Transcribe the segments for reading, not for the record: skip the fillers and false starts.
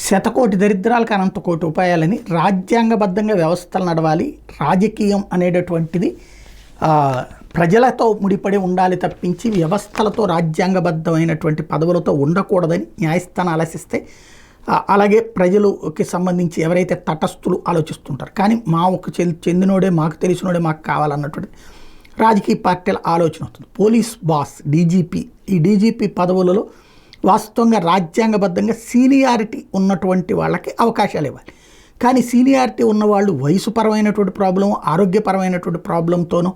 శతకోటి దరిద్రాలకు అనంత కోటి ఉపాయాలని రాజ్యాంగబద్ధంగా వ్యవస్థలు నడవాలి. రాజకీయం అనేటటువంటిది ప్రజలతో ముడిపడి ఉండాలి తప్పించి వ్యవస్థలతో రాజ్యాంగబద్ధమైనటువంటి పదవులతో ఉండకూడదని న్యాయస్థానం ఆలోచిస్తే, అలాగే ప్రజలకి సంబంధించి ఎవరైతే తటస్థులు ఆలోచిస్తుంటారు. కానీ మాకు చెందినోడే, మాకు తెలిసినోడే మాకు కావాలన్నటువంటి రాజకీయ పార్టీల ఆలోచన అవుతుంది. పోలీస్ బాస్, డీజీపీ, ఈ డీజీపీ పదవులలో వాస్తవంగా రాజ్యాంగబద్ధంగా సీనియారిటీ ఉన్నటువంటి వాళ్ళకి అవకాశాలు ఇవ్వాలి. కానీ సీనియారిటీ ఉన్నవాళ్ళు వయసుపరమైనటువంటి ప్రాబ్లం, ఆరోగ్యపరమైనటువంటి ప్రాబ్లంతోనూ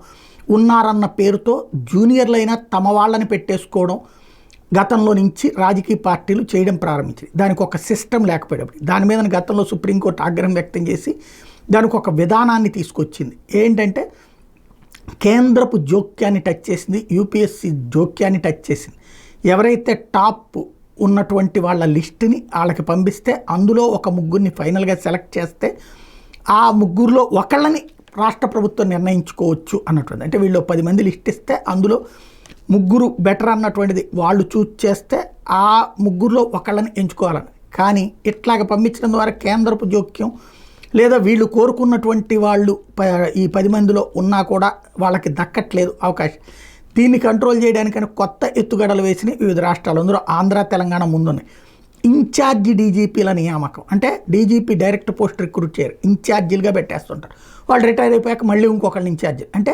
ఉన్నారన్న పేరుతో జూనియర్లైనా తమ వాళ్ళని పెట్టేసుకోవడం గతంలో నుంచి రాజకీయ పార్టీలు చేయడం ప్రారంభించాయి. దానికి ఒక సిస్టమ్ లేకపోయేటప్పుడు దాని మీద గతంలో సుప్రీంకోర్టు ఆగ్రహం వ్యక్తం చేసి దానికి ఒక విధానాన్ని తీసుకొచ్చింది. ఏంటంటే కేంద్రపు జోక్యాన్ని టచ్ చేసింది, యూపీఎస్సీ జోక్యాన్ని టచ్ చేసింది. ఎవరైతే టాప్ ఉన్నటువంటి వాళ్ళ లిస్టుని వాళ్ళకి పంపిస్తే అందులో ఒక ముగ్గురిని ఫైనల్గా సెలెక్ట్ చేస్తే ఆ ముగ్గురులో ఒకళ్ళని రాష్ట్ర ప్రభుత్వం నిర్ణయించుకోవచ్చు అన్నటువంటి. అంటే వీళ్ళు 10 మంది లిస్ట్ ఇస్తే అందులో ముగ్గురు బెటర్ అన్నటువంటిది వాళ్ళు చూజ్ చేస్తే ఆ ముగ్గురులో ఒకళ్ళని ఎంచుకోవాలని. కానీ ఇట్లాగ పంపించడం ద్వారా కేంద్రపు జోక్యం లేదా వీళ్ళు కోరుకున్నటువంటి వాళ్ళు ఈ 10 మందిలో ఉన్నా కూడా వాళ్ళకి దక్కట్లేదు అవకాశం. దీన్ని కంట్రోల్ చేయడానికని కొత్త ఎత్తుగడలు వేసిన వివిధ రాష్ట్రాలు, అందులో ఆంధ్ర, తెలంగాణ ముందున్నాయి. ఇన్ఛార్జి డీజీపీల నియామకం అంటే డీజీపీ డైరెక్ట్ పోస్ట్ రిక్రూట్ చేయరు, ఇన్ఛార్జీలుగా పెట్టేస్తుంటారు. వాళ్ళు రిటైర్ అయిపోయాక మళ్ళీ ఇంకొకళ్ళని ఇన్ఛార్జీ. అంటే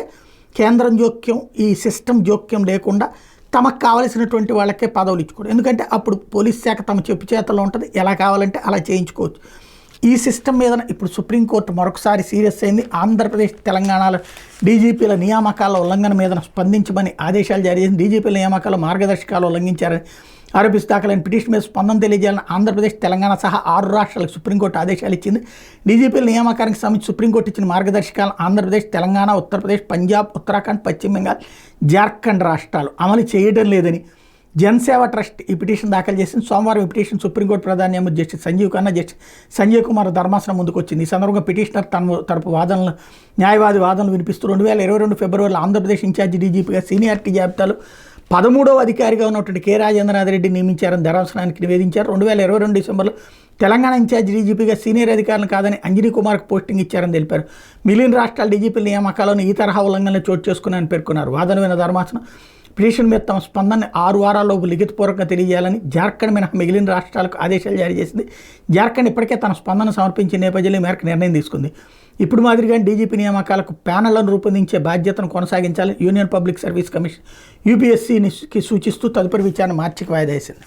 కేంద్రం జోక్యం, ఈ సిస్టమ్ జోక్యం లేకుండా తమకు కావలసినటువంటి వాళ్ళకే పదవులు ఇచ్చుకోవడం. ఎందుకంటే అప్పుడు పోలీస్ శాఖ తమ చెప్పు చేతల్లో ఉంటుంది, ఎలా కావాలంటే అలా చేయించుకోవచ్చు. ఈ సిస్టమ్ మీద ఇప్పుడు సుప్రీంకోర్టు మరొకసారి సీరియస్ అయింది. ఆంధ్రప్రదేశ్, తెలంగాణలో డీజీపీల నియామకాల ఉల్లంఘన మీద స్పందించమని ఆదేశాలు జారీ చేసింది. డీజీపీల నియామకాలు మార్గదర్శకాలు ఉల్లంఘించారని ఆరోపిస్తూ దాఖలైన పిటిషన్ మీద స్పందన తెలియజేయాలని ఆంధ్రప్రదేశ్, తెలంగాణ సహా 6 రాష్ట్రాలకు సుప్రీంకోర్టు ఆదేశాలు ఇచ్చింది. డీజీపీల నియామకానికి సంబంధించి సుప్రీంకోర్టు ఇచ్చిన మార్గదర్శకాలను ఆంధ్రప్రదేశ్, తెలంగాణ, ఉత్తరప్రదేశ్, పంజాబ్, ఉత్తరాఖండ్, పశ్చిమ బెంగాల్, జార్ఖండ్ రాష్ట్రాలు అమలు చేయడం లేదని జనసేవ ట్రస్ట్ ఈ పిటిషన్ దాఖలు చేసింది. సోమవారం ఈ పిటిషన్ సుప్రీంకోర్టు ప్రధాన న్యాయమూర్తి జస్టిస్ సంజీవ్ ఖన్నా, జస్టిస్ సంజయ్ కుమార్ ధర్మాసనం ముందుకు వచ్చింది. ఈ సందర్భంగా పిటిషనర్ తరపు న్యాయవాది వాదనలు వినిపిస్తూ 2022 ఫిబ్రవరిలో ఆంధ్రప్రదేశ్ ఇన్ఛార్జి డీజీపీగా సీనియారిటీ జాబితాలో 13వ అధికారిగా ఉన్నటువంటి కె రాజేంద్రనాథ్ రెడ్డి నియమించారని ధర్మాసనానికి నివేదించారు. 2022 డిసెంబర్లో తెలంగాణ ఇన్ఛార్జి డీజీపీగా సీనియర్ అధికారులు కాదని అంజనీ కుమార్కు పోస్టింగ్ ఇచ్చారని తెలిపారు. మిగిలిన రాష్ట్రాల డీజీపీల నియామకాలను ఈ తరహా ఉల్లంఘనలు చోటు చేసుకున్నారని పేర్కొన్నారు. వాదన విన్న ధర్మాసనం పిటిషన్ మీద తమ స్పందనని 6 వారాల్లోపు లిఖితపూర్వకంగా తెలియజేయాలని జార్ఖండ్ మినహా మిగిలిన రాష్ట్రాలకు ఆదేశాలు జారీ చేసింది. జార్ఖండ్ ఇప్పటికే తన స్పందన సమర్పించిన నేపథ్యంలో ఈ మేరకు నిర్ణయం తీసుకుంది. ఇప్పుడు మాదిరిగా డీజీపీ నియామకాలకు ప్యానెళ్లను రూపొందించే బాధ్యతను కొనసాగించాలని యూనియన్ పబ్లిక్ సర్వీస్ కమిషన్ యూపీఎస్సీకి సూచిస్తూ తదుపరి విచారణ మార్చికి వాయిదా వేసింది.